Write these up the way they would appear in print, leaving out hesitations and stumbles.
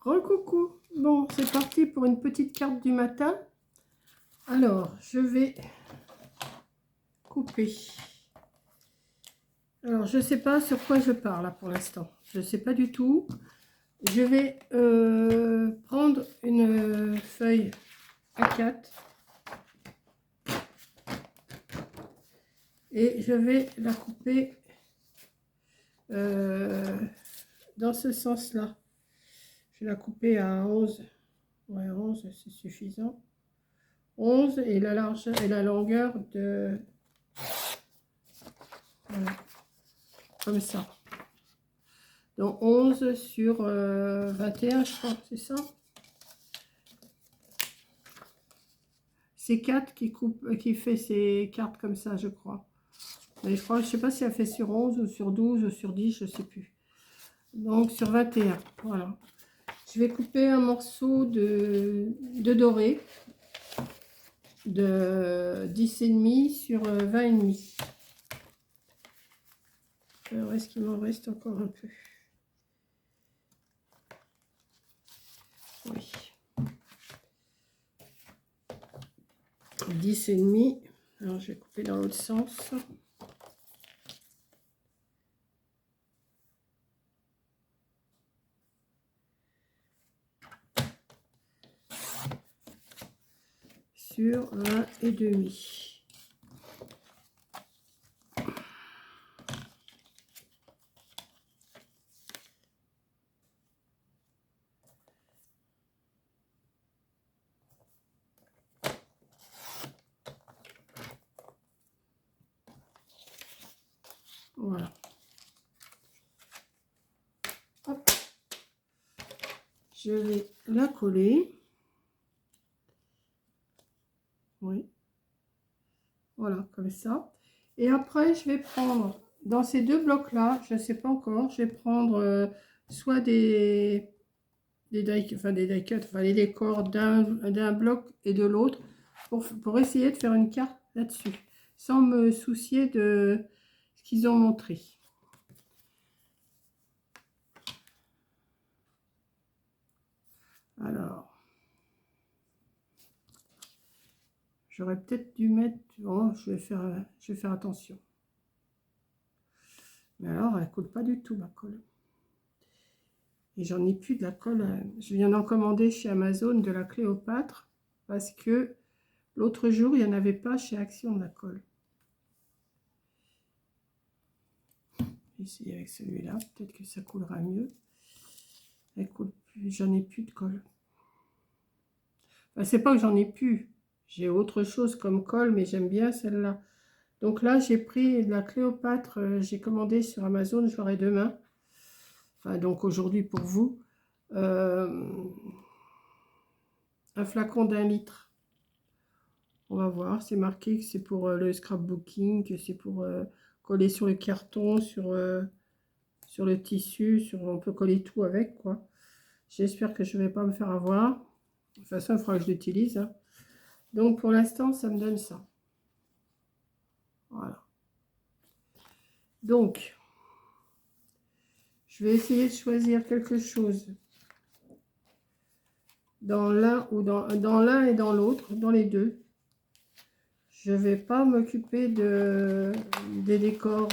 Recoucou. Bon, c'est parti pour une petite carte du matin. Alors, je vais couper. Alors, je ne sais pas sur quoi je pars là pour l'instant. Je ne sais pas du tout. Je vais prendre une feuille A4 et je vais la couper dans ce sens-là. Je vais la couper à 11. Ouais, 11, c'est suffisant. 11 et la largeur et la longueur de... Voilà, comme ça. Donc 11 sur 21, je crois, c'est ça. C'est 4 qui coupe, qui fait ces cartes comme ça, je crois. Mais je crois, je sais pas si elle fait sur 11 ou sur 12 ou sur 10, je sais plus. Donc sur 21, voilà. Je vais couper un morceau de doré de 10,5 sur 20,5. Alors, est-ce qu'il m'en reste encore un peu? Oui. 10,5. Alors, je vais couper dans l'autre sens. Sur 20,5. Voilà. Hop. Je vais la coller. Oui. Voilà, comme ça. Et après, je vais prendre, dans ces deux blocs-là, je ne sais pas encore, je vais prendre soit des die, enfin des die cut, enfin les décors d'un bloc et de l'autre, pour essayer de faire une carte là-dessus, sans me soucier de ce qu'ils ont montré. Alors, j'aurais peut-être dû mettre... Bon, je vais faire attention. Mais alors, elle ne colle pas du tout, ma colle. Et j'en ai plus de la colle. Je viens d'en commander chez Amazon de la Cléopâtre. Parce que l'autre jour, il n'y en avait pas chez Action de la colle. Ici, avec celui-là, peut-être que ça coulera mieux. Elle coule plus. J'en ai plus de colle. Enfin, c'est pas que j'en ai plus. J'ai autre chose comme colle, mais j'aime bien celle-là. Donc là, j'ai pris de la Cléopâtre. J'ai commandé sur Amazon. Je l'aurai demain. Enfin, donc aujourd'hui pour vous. Un flacon d'1 litre. On va voir. C'est marqué que c'est pour le scrapbooking, que c'est pour coller sur le carton, sur le tissu. On peut coller tout avec, quoi. J'espère que je ne vais pas me faire avoir. De toute façon, il faudra que je l'utilise. Hein. Donc, pour l'instant, ça me donne ça. Voilà. Donc, je vais essayer de choisir quelque chose dans l'un ou dans l'un et dans l'autre, dans les deux. Je ne vais pas m'occuper des décors.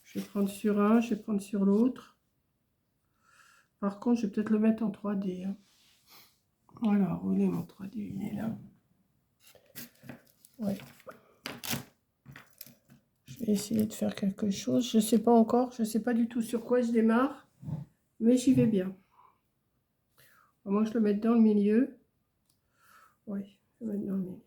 Je vais prendre sur un, je vais prendre sur l'autre. Par contre, je vais peut-être le mettre en 3D. Hein. Voilà, où il est mon 3D? Il est là. Ouais. Je vais essayer de faire quelque chose. Je ne sais pas encore. Je ne sais pas du tout sur quoi je démarre. Mais j'y vais bien. Moi, je le mets dans le milieu. Oui, je vais le mettre dans le milieu.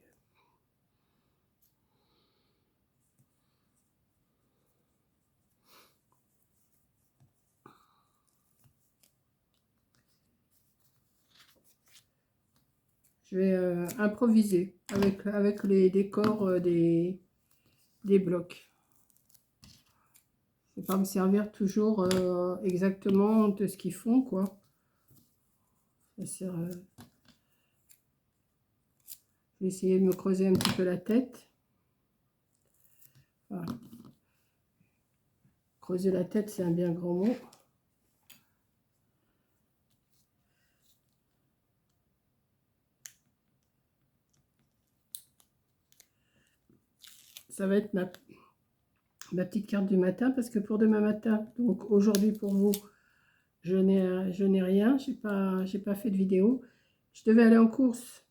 Je vais improviser avec les décors des blocs. Je ne vais pas me servir toujours exactement de ce qu'ils font, quoi. Ça sert, je vais essayer de me creuser un petit peu la tête. Voilà. Creuser la tête, c'est un bien grand mot. Ça va être ma petite carte du matin, parce que pour demain matin, donc aujourd'hui pour vous, je n'ai rien, j'ai pas fait de vidéo. Je devais aller en course.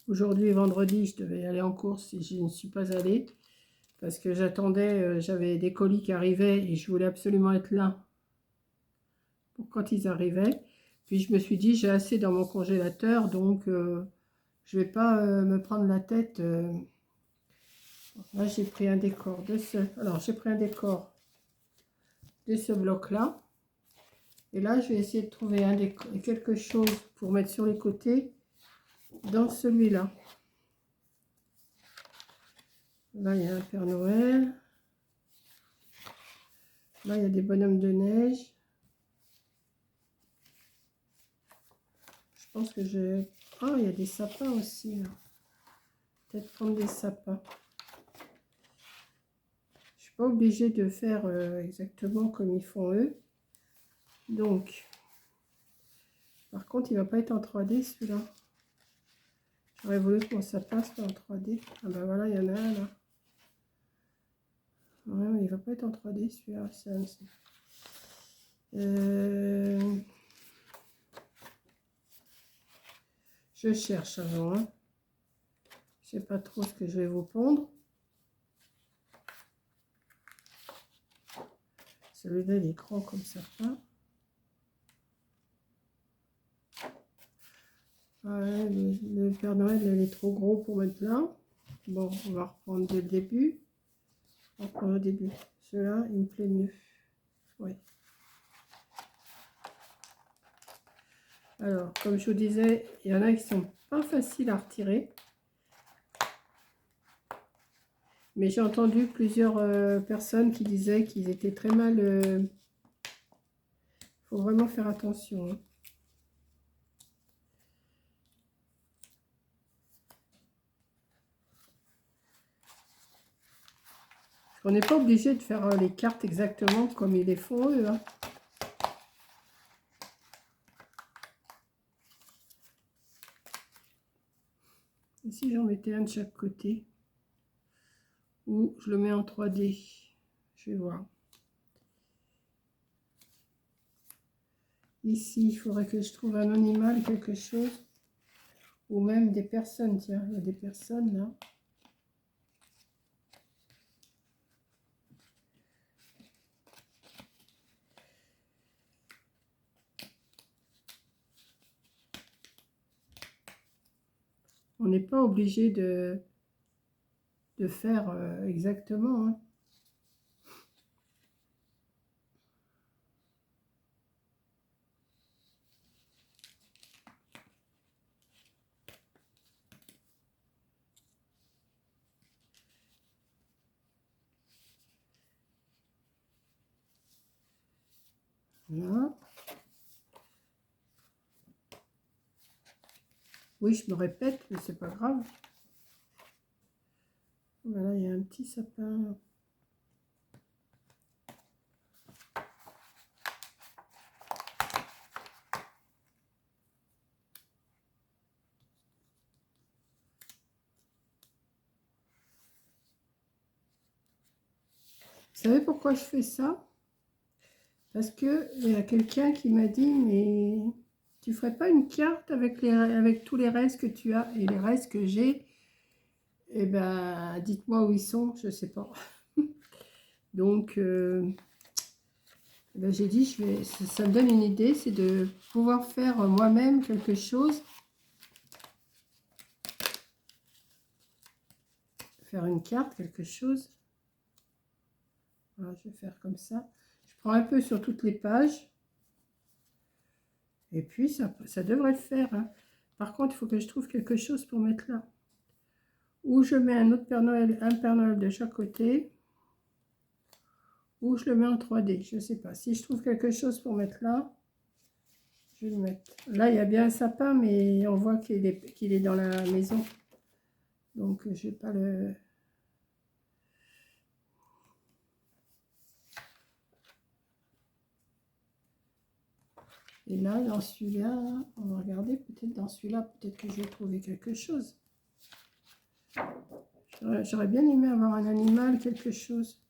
Aujourd'hui, vendredi, je devais aller en course et je ne suis pas allée parce que j'attendais, j'avais des colis qui arrivaient et je voulais absolument être là pour quand ils arrivaient. Puis je me suis dit, j'ai assez dans mon congélateur, donc je vais pas me prendre la tête. Là, j'ai pris un décor de ce... Alors, j'ai pris un décor de ce bloc-là. Et là, je vais essayer de trouver quelque chose pour mettre sur les côtés dans celui-là. Là, il y a un Père Noël. Là, il y a des bonhommes de neige. Je pense que je... Ah, il y a des sapins aussi, là. Peut-être prendre des sapins. Je suis pas obligée de faire exactement comme ils font eux. Donc, par contre, il va pas être en 3D, celui-là. J'aurais voulu que mon sapin soit en 3D. Ah ben voilà, il y en a un, là. Ouais, mais il va pas être en 3D, celui-là. Je cherche avant, hein. Je sais pas trop ce que je vais vous pondre. Celui-là, il est grand comme sapin. Ouais, le Père Noël, il est trop gros pour mettre là. Bon, on va reprendre dès le début. On va reprendre au début. Celui-là, il me plaît mieux. Oui. Alors, comme je vous disais, il y en a qui sont pas faciles à retirer. Mais j'ai entendu plusieurs personnes qui disaient qu'ils étaient très mal. Il faut vraiment faire attention, hein. On n'est pas obligé de faire les cartes exactement comme ils les font eux, hein. Ici, j'en mettais un de chaque côté. Ou je le mets en 3D. Je vais voir. Ici, il faudrait que je trouve un animal, quelque chose. Ou même des personnes. Tiens, il y a des personnes là. On n'est pas obligé de faire exactement, hein. Voilà. Oui, je me répète, mais c'est pas grave. Voilà, il y a un petit sapin. Vous savez pourquoi je fais ça? Parce que il y a quelqu'un qui m'a dit, mais tu ferais pas une carte avec tous les restes que tu as et les restes que j'ai? Eh ben, dites-moi où ils sont, je sais pas. Donc, ben, j'ai dit, ça me donne une idée, c'est de pouvoir faire moi-même quelque chose. Faire une carte, quelque chose. Voilà, je vais faire comme ça. Je prends un peu sur toutes les pages. Et puis, ça devrait le faire, hein. Par contre, il faut que je trouve quelque chose pour mettre là. Ou je mets un autre Père Noël, un Père Noël de chaque côté. Ou je le mets en 3D, je ne sais pas. Si je trouve quelque chose pour mettre là, je vais le mettre. Là, il y a bien un sapin, mais on voit qu'il est dans la maison. Donc, je vais pas le... Et là, dans celui-là, on va regarder, peut-être dans celui-là, peut-être que je vais trouver quelque chose. J'aurais bien aimé avoir un animal, quelque chose.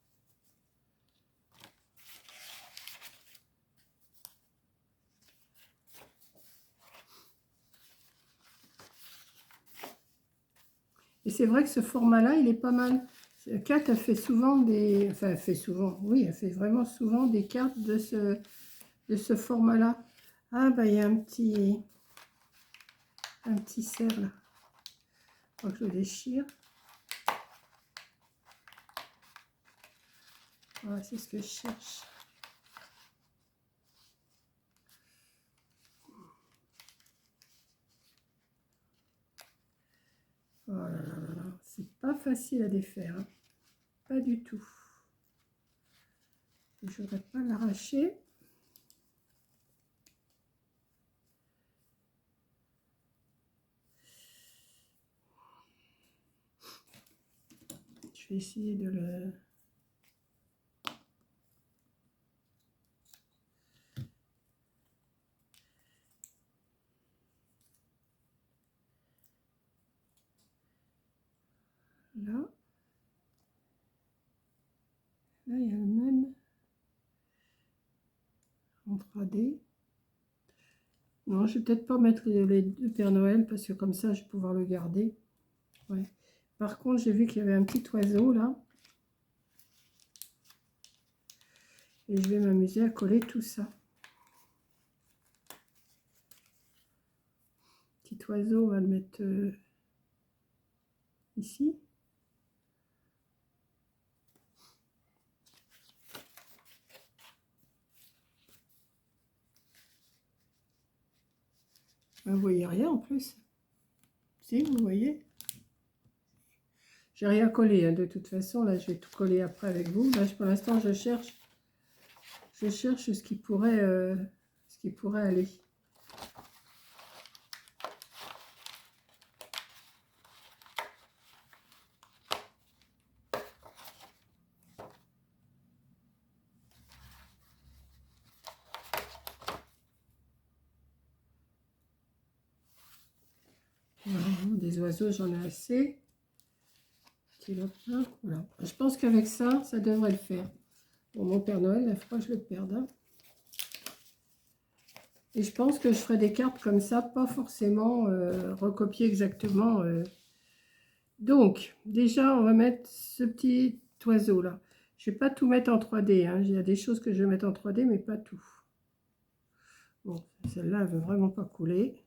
Et c'est vrai que ce format-là, il est pas mal. Kat, elle fait souvent des... Enfin, elle fait souvent, oui, elle fait vraiment souvent des cartes de ce format-là. Ah, bah, il y a un petit cerf, là. Je crois que je le déchire. Voilà, c'est ce que je cherche. Oh là là là là, c'est pas facile à défaire, hein. Pas du tout. Je ne voudrais pas l'arracher. Je vais essayer de le... Là. Là, il y a le même en 3D. Non, je vais peut-être pas mettre les deux Père Noël parce que comme ça, je vais pouvoir le garder. Ouais. Par contre, j'ai vu qu'il y avait un petit oiseau là. Et je vais m'amuser à coller tout ça. Petit oiseau, on va le mettre ici. Vous voyez rien en plus. Si, vous voyez. J'ai rien collé, hein, de toute façon. Là, je vais tout coller après avec vous. Là, pour l'instant, je cherche ce qui pourrait aller. Voilà, des oiseaux, j'en ai assez. Petit lapin, voilà. Je pense qu'avec ça, ça devrait le faire. Bon, mon Père Noël, il faut pas que je le perde, hein. Et je pense que je ferai des cartes comme ça, pas forcément recopier exactement. Donc, déjà, on va mettre ce petit oiseau là. Je ne vais pas tout mettre en 3D, hein. Il y a des choses que je vais mettre en 3D, mais pas tout. Bon, celle-là, elle veut vraiment pas couler.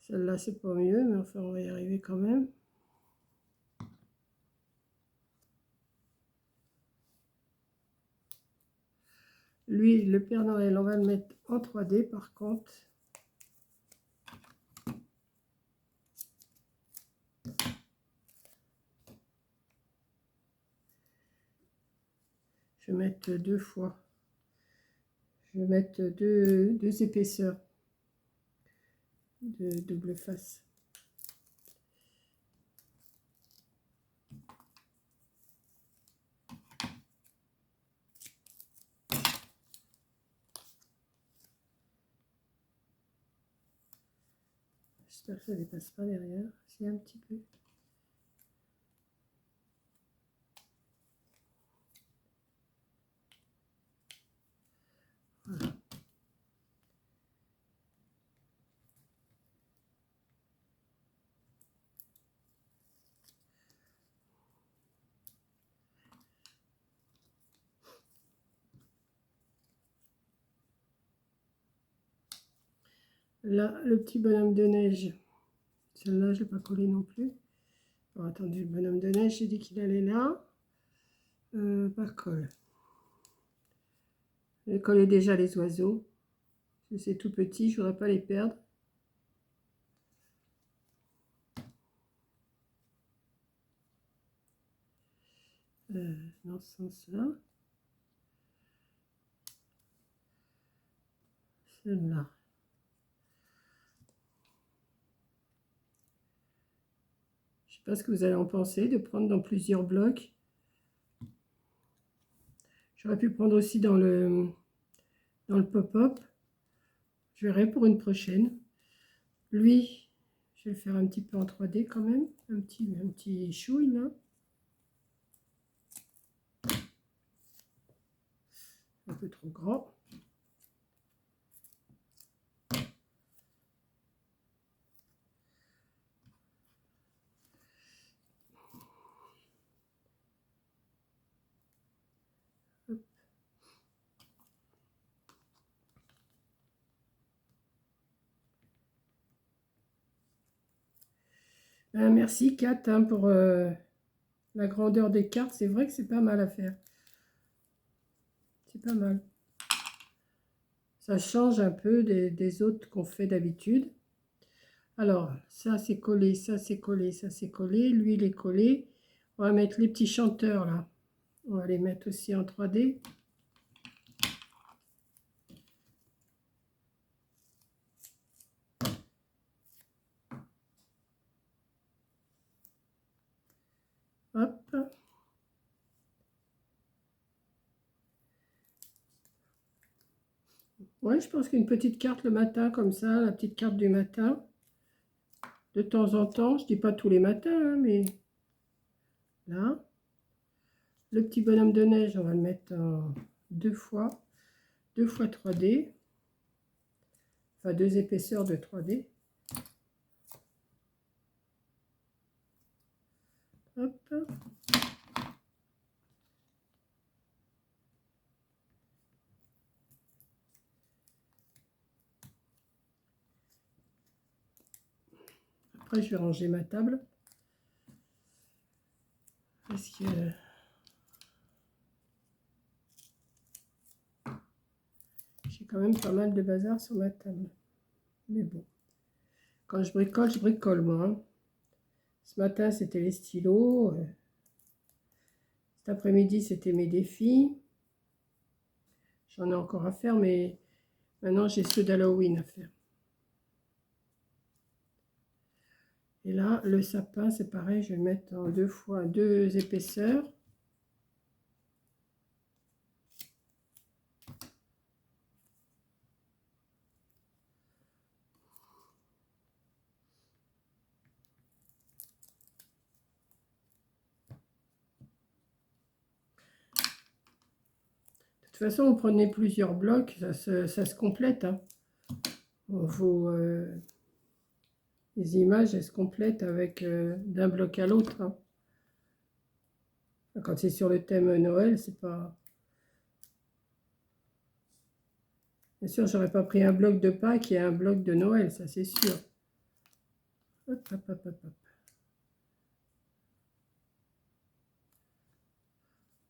Celle-là, c'est pas mieux, mais enfin, on va y arriver quand même. Lui, le Père Noël, on va le mettre en 3D par contre. Je vais mettre deux fois. Je vais mettre deux épaisseurs de double face. J'espère que ça ne dépasse pas derrière. C'est un petit peu. Voilà. Là, le petit bonhomme de neige. Celle-là, je ne l'ai pas collé non plus. Oh, attendez, le bonhomme de neige, j'ai dit qu'il allait là. Par colle. Je vais coller déjà les oiseaux. C'est tout petit, je ne voudrais pas les perdre. Dans ce sens-là. Celle-là. Je ne sais pas ce que vous allez en penser, de prendre dans plusieurs blocs. J'aurais pu prendre aussi dans le dans le pop-up. Je verrai pour une prochaine. Lui, je vais le faire un petit peu en 3D quand même. Un petit chouille là. Un peu trop grand. Hop. Merci Kat hein, pour la grandeur des cartes. C'est vrai que c'est pas mal à faire. C'est pas mal. Ça change un peu des autres qu'on fait d'habitude. Alors, ça c'est collé, ça c'est collé, ça c'est collé. Lui, il est collé. On va mettre les petits chanteurs là. On va les mettre aussi en 3D. Hop. Ouais, je pense qu'une petite carte le matin comme ça, la petite carte du matin. De temps en temps, je dis pas tous les matins, hein, mais là. Le petit bonhomme de neige, on va le mettre en 2 fois 3D. Enfin, 2 épaisseurs de 3D. Hop. Après, je vais ranger ma table. Parce que j'ai quand même pas mal de bazar sur ma table. Mais bon, quand je bricole moi. Hein. Ce matin, c'était les stylos. Cet après-midi, c'était mes défis. J'en ai encore à faire, mais maintenant, j'ai ceux d'Halloween à faire. Et là, le sapin, c'est pareil, je vais le mettre en 2 épaisseurs. De toute façon, vous prenez plusieurs blocs, ça se complète. Hein. Les images, elles se complètent avec d'un bloc à l'autre. Hein. Quand c'est sur le thème Noël, c'est pas... Bien sûr, j'aurais pas pris un bloc de Pâques et un bloc de Noël, ça c'est sûr. Hop, hop, hop, hop, hop.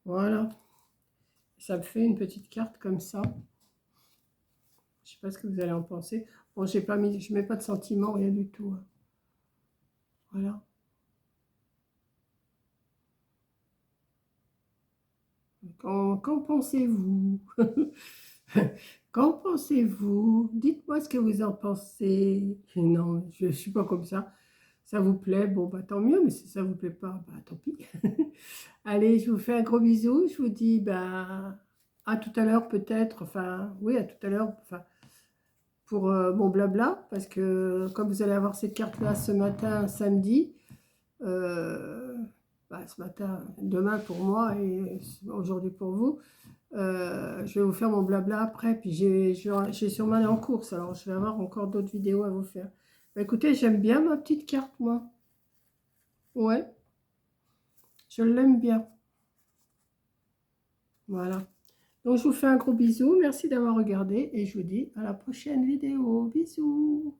Voilà. Ça me fait une petite carte comme ça. Je sais pas ce que vous allez en penser. Bon, je mets pas de sentiment, rien du tout. Hein. Voilà. Qu'en pensez-vous? Qu'en pensez-vous? Dites-moi ce que vous en pensez. Non, je ne suis pas comme ça. Ça vous plaît? Bon, bah tant mieux, mais si ça vous plaît pas, bah tant pis. Allez, je vous fais un gros bisou. Je vous dis bah, à tout à l'heure peut-être. Enfin, oui, à tout à l'heure. Enfin, pour mon blabla. Parce que comme vous allez avoir cette carte-là ce matin, samedi, bah, ce matin, demain pour moi et aujourd'hui pour vous. Je vais vous faire mon blabla après, puis j'ai sûrement aller en course, alors je vais avoir encore d'autres vidéos à vous faire. Bah, écoutez, j'aime bien ma petite carte, moi. Ouais, je l'aime bien. Voilà. Donc, je vous fais un gros bisou. Merci d'avoir regardé et je vous dis à la prochaine vidéo. Bisous.